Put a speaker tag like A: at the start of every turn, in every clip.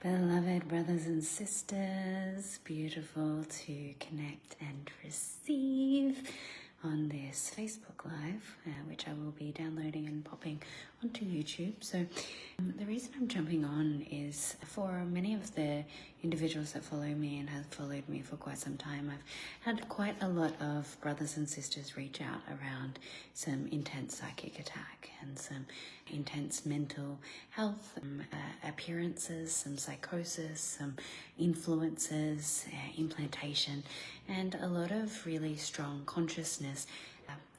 A: Beloved brothers and sisters, beautiful to connect and receive on this Facebook Live, which I will be downloading and popping onto YouTube. So the reason I'm jumping on is for many of the individuals that follow me and have followed me for quite some time, I've had quite a lot of brothers and sisters reach out around some intense psychic attack and some intense mental health appearances, some psychosis, some influences, implantation, and a lot of really strong consciousness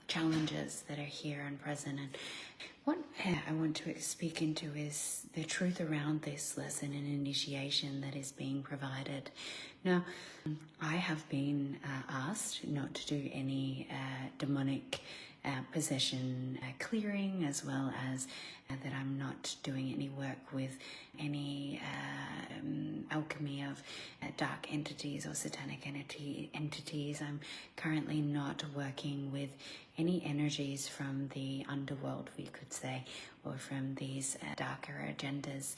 A: challenges that are here and present. And what I want to speak into is the truth around this lesson and initiation that is being provided. Now, I have been asked not to do any demonic possession clearing, as well as that I'm not doing any work with any alchemy of dark entities or satanic entities. I'm currently not working with any energies from the underworld, we could say, or from these darker agendas,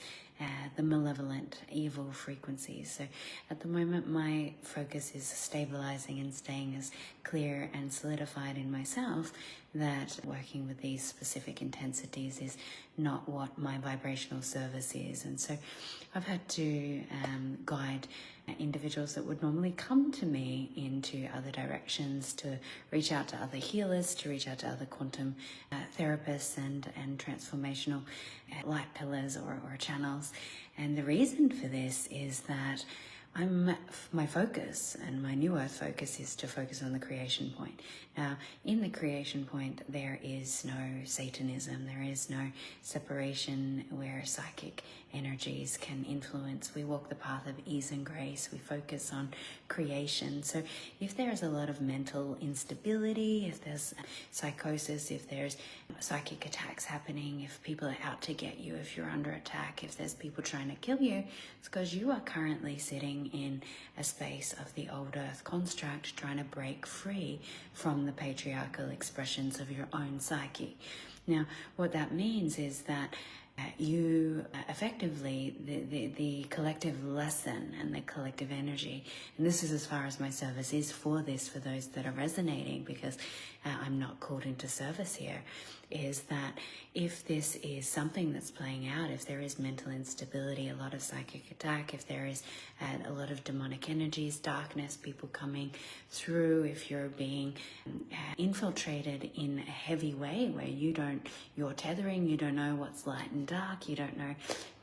A: the malevolent evil frequencies. So at the moment my focus is stabilizing and staying as clear and solidified in myself that working with these specific intensities is not what my vibrational service is. And so I've had to guide individuals that would normally come to me into other directions, to reach out to other healers, to reach out to other quantum therapists and transformational light pillars or channels. And the reason for this is that my focus and my new earth focus is to focus on the creation point. Now, in the creation point, there is no Satanism, there is no separation where psychic energies can influence. We walk the path of ease and grace. We focus on creation. So if there's a lot of mental instability, if there's psychosis, if there's psychic attacks happening, if people are out to get you, if you're under attack, if there's people trying to kill you, it's because you are currently sitting in a space of the old earth construct, trying to break free from the patriarchal expressions of your own psyche. Now, what that means is that you effectively, the collective lesson and the collective energy, and this is as far as my service is for this, for those that are resonating, because I'm not called into service here, is that if this is something that's playing out, if there is mental instability, a lot of psychic attack, if there is a lot of demonic energies, darkness, people coming through, if you're being infiltrated in a heavy way where you're tethering, you don't know what's light and dark, you don't know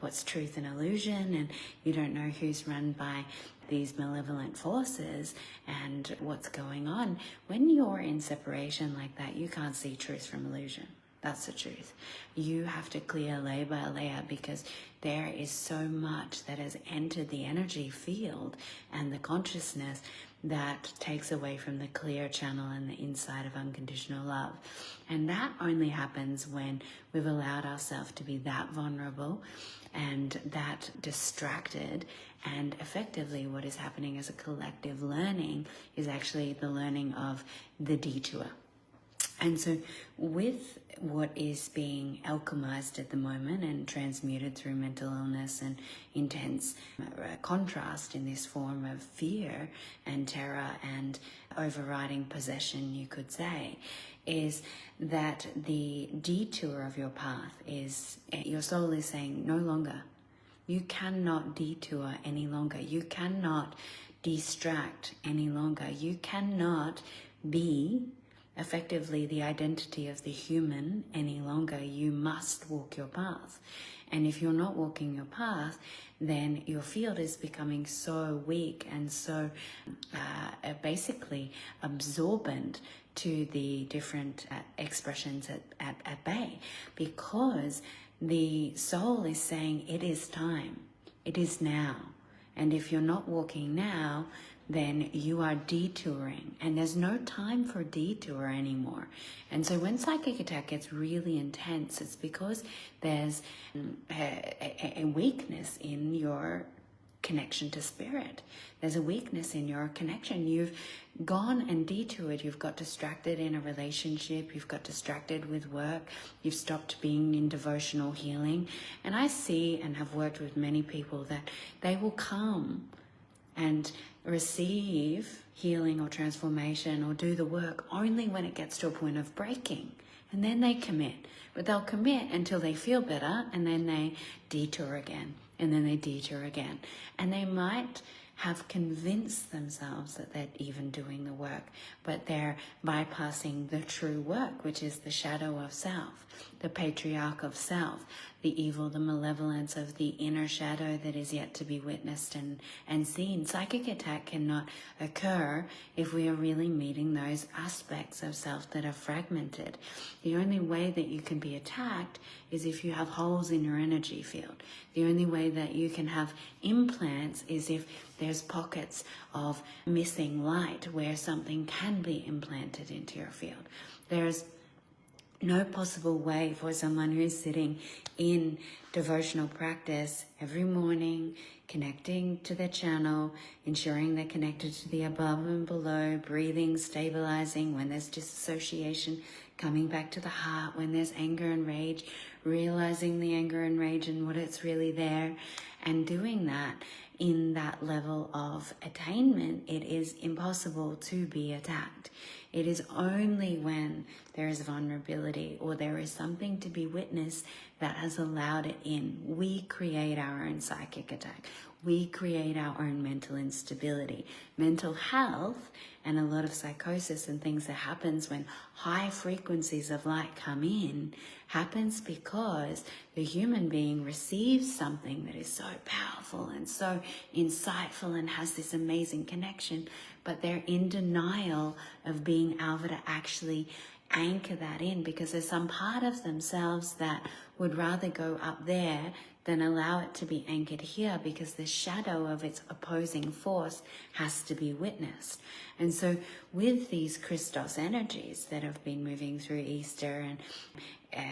A: what's truth and illusion, and you don't know who's run by these malevolent forces and what's going on. When you're in separation like that, you can't see truth from illusion. That's the truth. You have to clear layer by layer, because there is so much that has entered the energy field and the consciousness that takes away from the clear channel and the inside of unconditional love. And that only happens when we've allowed ourselves to be that vulnerable and that distracted. And effectively what is happening as a collective learning is actually the learning of the detour. And so with what is being alchemized at the moment and transmuted through mental illness and intense contrast in this form of fear and terror and overriding possession, you could say, is that the detour of your path is, your soul is saying no longer. You cannot detour any longer. You cannot distract any longer. You cannot be effectively the identity of the human any longer. You must walk your path. And if you're not walking your path, then your field is becoming so weak and so basically absorbent to the different expressions at bay, because the soul is saying it is time, it is now. And if you're not walking now, then you are detouring, and there's no time for detour anymore. And so when psychic attack gets really intense, it's because there's a weakness in your connection to spirit. There's a weakness in your connection. You've gone and detoured. You've got distracted in a relationship. You've got distracted with work. You've stopped being in devotional healing. And I see and have worked with many people that they will come and receive healing or transformation or do the work only when it gets to a point of breaking. And then they commit. But they'll commit until they feel better, and then they detour again, and then they detour again. And they might have convinced themselves that they're even doing the work, but they're bypassing the true work, which is the shadow of self, the patriarch of self, the evil, the malevolence of the inner shadow that is yet to be witnessed and seen. Psychic attack cannot occur if we are really meeting those aspects of self that are fragmented. The only way that you can be attacked is if you have holes in your energy field. The only way that you can have implants is if there's pockets of missing light where something can be implanted into your field. There's no possible way for someone who's sitting in devotional practice every morning, connecting to their channel, ensuring they're connected to the above and below, breathing, stabilizing when there's disassociation, coming back to the heart when there's anger and rage, realizing the anger and rage and what it's really there, and doing that in that level of attainment. It is impossible to be attacked. It is only when there is vulnerability or there is something to be witnessed that has allowed it in. We create our own psychic attack. We create our own mental instability. Mental health and a lot of psychosis and things that happens when high frequencies of light come in happens because the human being receives something that is so powerful and so insightful and has this amazing connection, but they're in denial of being able to actually anchor that in, because there's some part of themselves that would rather go up there than allow it to be anchored here, because the shadow of its opposing force has to be witnessed. And so with these Christos energies that have been moving through Easter and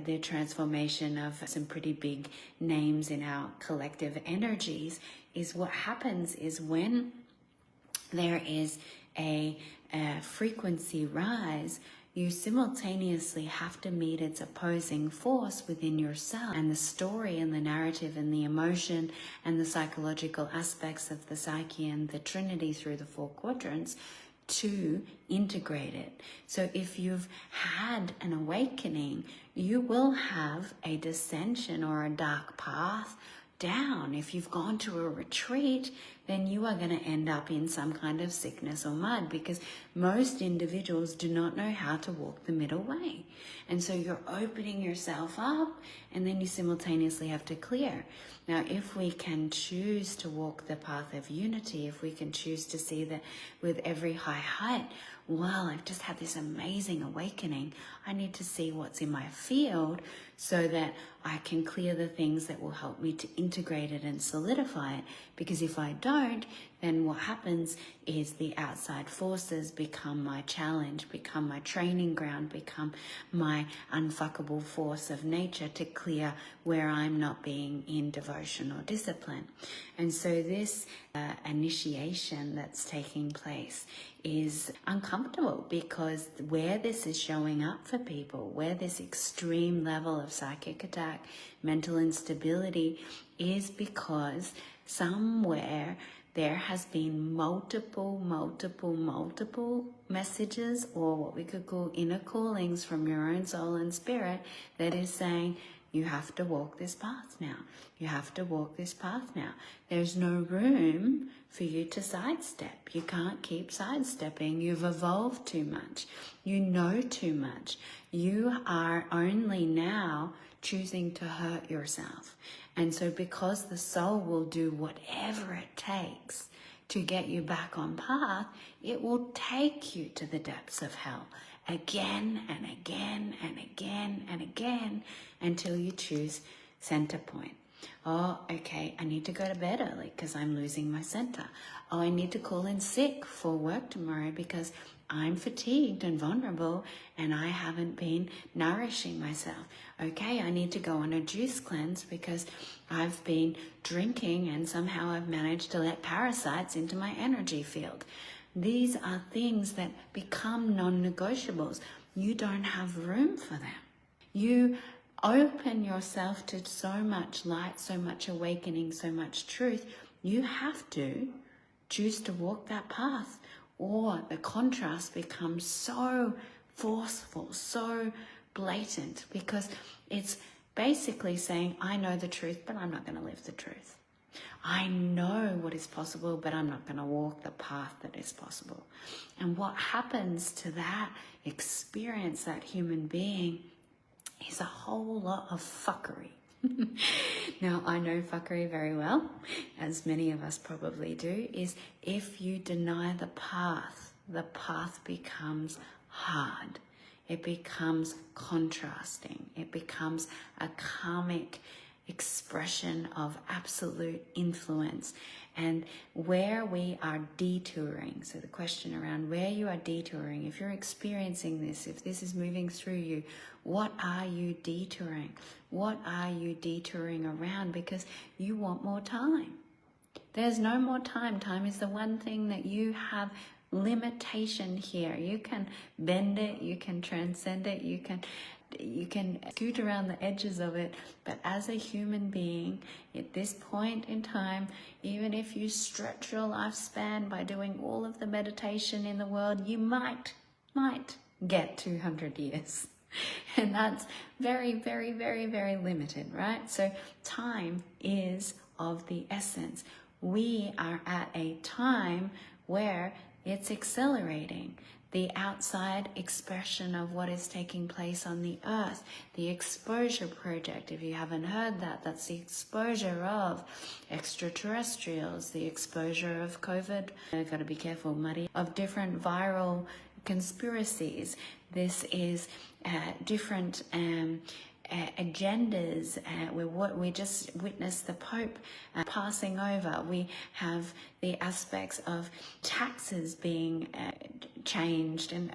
A: the transformation of some pretty big names in our collective energies, is what happens is when there is a frequency rise, you simultaneously have to meet its opposing force within yourself, and the story and the narrative and the emotion and the psychological aspects of the psyche and the trinity through the 4 quadrants to integrate it. So if you've had an awakening, you will have a dissension or a dark path down. If you've gone to a retreat, then you are going to end up in some kind of sickness or mud, because most individuals do not know how to walk the middle way. And so you're opening yourself up, and then you simultaneously have to clear. Now, if we can choose to walk the path of unity, if we can choose to see that with every high height, wow, I've just had this amazing awakening, I need to see what's in my field so that I can clear the things that will help me to integrate it and solidify it. Because if I don't, then what happens is the outside forces become my challenge, become my training ground, become my unfuckable force of nature to clear where I'm not being in devotion or discipline. And so this initiation that's taking place is uncomfortable, because where this is showing up for people, where this extreme level of psychic attack, mental instability, is because somewhere there has been multiple messages, or what we could call inner callings from your own soul and spirit, that is saying, you have to walk this path now. You have to walk this path now. There's no room for you to sidestep. You can't keep sidestepping. You've evolved too much. You know too much. You are only now choosing to hurt yourself. And so because the soul will do whatever it takes to get you back on path, it will take you to the depths of hell again and again and again and again until you choose center point. Oh, okay, I need to go to bed early because I'm losing my center. Oh, I need to call in sick for work tomorrow because I'm fatigued and vulnerable and I haven't been nourishing myself. Okay, I need to go on a juice cleanse because I've been drinking and somehow I've managed to let parasites into my energy field. These are things that become non-negotiables. You don't have room for them. You open yourself to so much light, so much awakening, so much truth. You have to choose to walk that path, or the contrast becomes so forceful, so blatant, because it's basically saying, I know the truth, but I'm not going to live the truth. I know what is possible, but I'm not going to walk the path that is possible. And what happens to that experience, that human being, is a whole lot of fuckery. Now, I know fuckery very well, as many of us probably do, is if you deny the path becomes hard. It becomes contrasting. It becomes a karmic expression of absolute influence. And where we are detouring, so the question around where you are detouring, if you're experiencing this, if this is moving through you, what are you detouring? What are you detouring around? Because you want more time. There's no more time. Time is the one thing that you have limitation here. You can bend it, you can transcend it, you can scoot around the edges of it, but as a human being at this point in time, even if you stretch your lifespan by doing all of the meditation in the world, you might get 200 years. And that's very, very, very, very limited, right? So time is of the essence. We are at a time where it's accelerating. The outside expression of what is taking place on the earth, the exposure project, if you haven't heard that, that's the exposure of extraterrestrials, the exposure of COVID, I've got to be careful, muddy, of different viral conspiracies. This is different agendas. We just witnessed the Pope passing over. We have the aspects of taxes being changed, and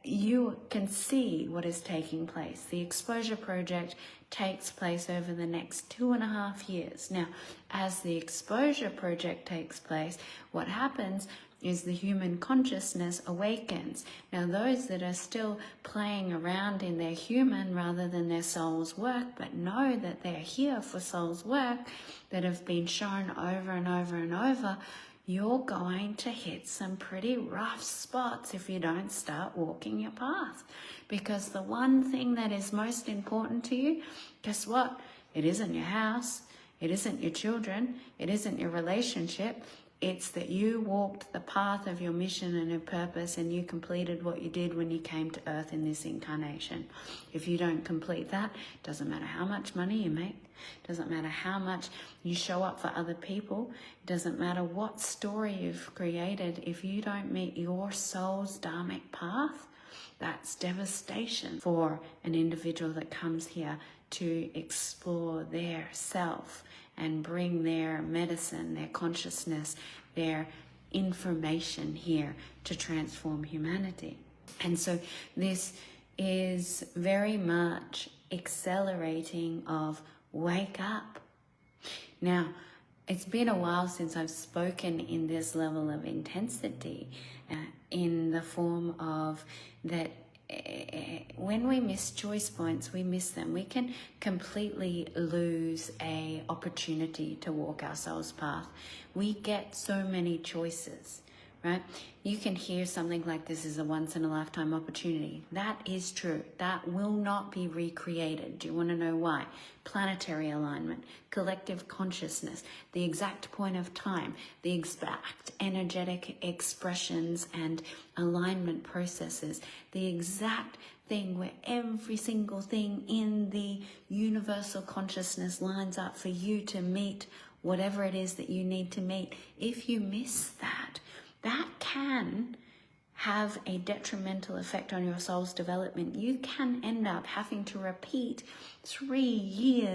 A: you can see what is taking place. The exposure project takes place over the next 2.5 years. Now, as the exposure project takes place, what happens is the human consciousness awakens. Now, those that are still playing around in their human rather than their soul's work, but know that they're here for soul's work, that have been shown over and over and over, you're going to hit some pretty rough spots if you don't start walking your path. Because the one thing that is most important to you, guess what? It isn't your house, it isn't your children, it isn't your relationship. It's that you walked the path of your mission and your purpose, and you completed what you did when you came to earth in this incarnation. If you don't complete that, doesn't matter how much money you make, doesn't matter how much you show up for other people, doesn't matter what story you've created, if you don't meet your soul's dharmic path, that's devastation for an individual that comes here to explore their self and bring their medicine, their consciousness, their information here to transform humanity. And so this is very much accelerating of wake up. Now, it's been a while since I've spoken in this level of intensity, in the form of that when we miss choice points, we miss them. We can completely lose an opportunity to walk our soul's path. We get so many choices, right? You can hear something like this is a once-in-a-lifetime opportunity. That is true. That will not be recreated. Do you want to know why? Planetary alignment, collective consciousness, the exact point of time, the exact energetic expressions and alignment processes, the exact thing where every single thing in the universal consciousness lines up for you to meet whatever it is that you need to meet. If you miss that, that can have a detrimental effect on your soul's development, you can end up having to repeat 3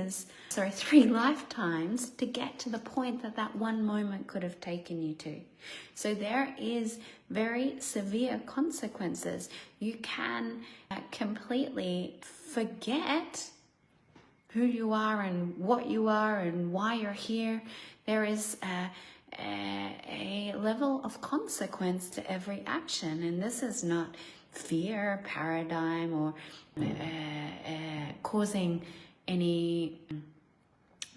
A: lifetimes to get to the point that that one moment could have taken you to. So there is very severe consequences. You can completely forget who you are and what you are and why you're here. There is a level of consequence to every action, and this is not fear paradigm or causing any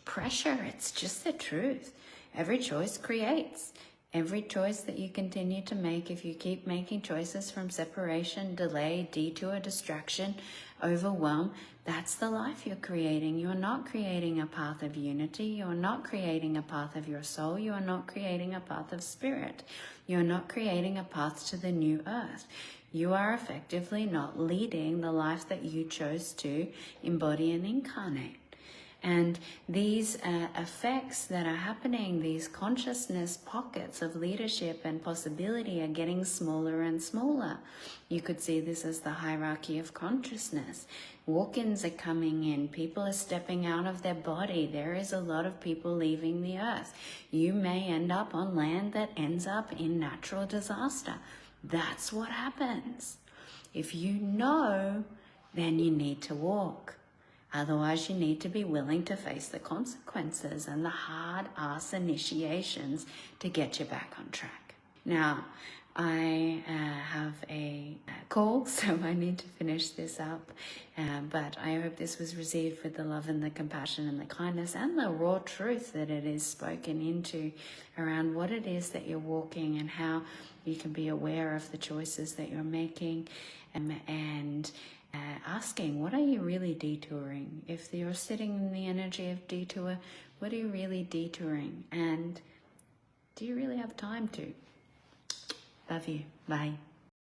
A: pressure. It's just the truth. Every choice creates. Every choice that you continue to make, if you keep making choices from separation, delay, detour, distraction, overwhelm, that's the life you're creating. You're not creating a path of unity. You're not creating a path of your soul. You are not creating a path of spirit. You're not creating a path to the new earth. You are effectively not leading the life that you chose to embody and incarnate. And these effects that are happening, these consciousness pockets of leadership and possibility are getting smaller and smaller. You could see this as the hierarchy of consciousness. Walk-ins are coming in. People are stepping out of their body. There is a lot of people leaving the earth. You may end up on land that ends up in natural disaster. That's what happens. If you know, then you need to walk. Otherwise, you need to be willing to face the consequences and the hard-ass initiations to get you back on track. Now, I have a call, so I need to finish this up. But I hope this was received with the love and the compassion and the kindness and the raw truth that it is spoken into around what it is that you're walking and how you can be aware of the choices that you're making and asking, what are you really detouring? If you're sitting in the energy of detour, what are you really detouring? And do you really have time to? Love you. Bye.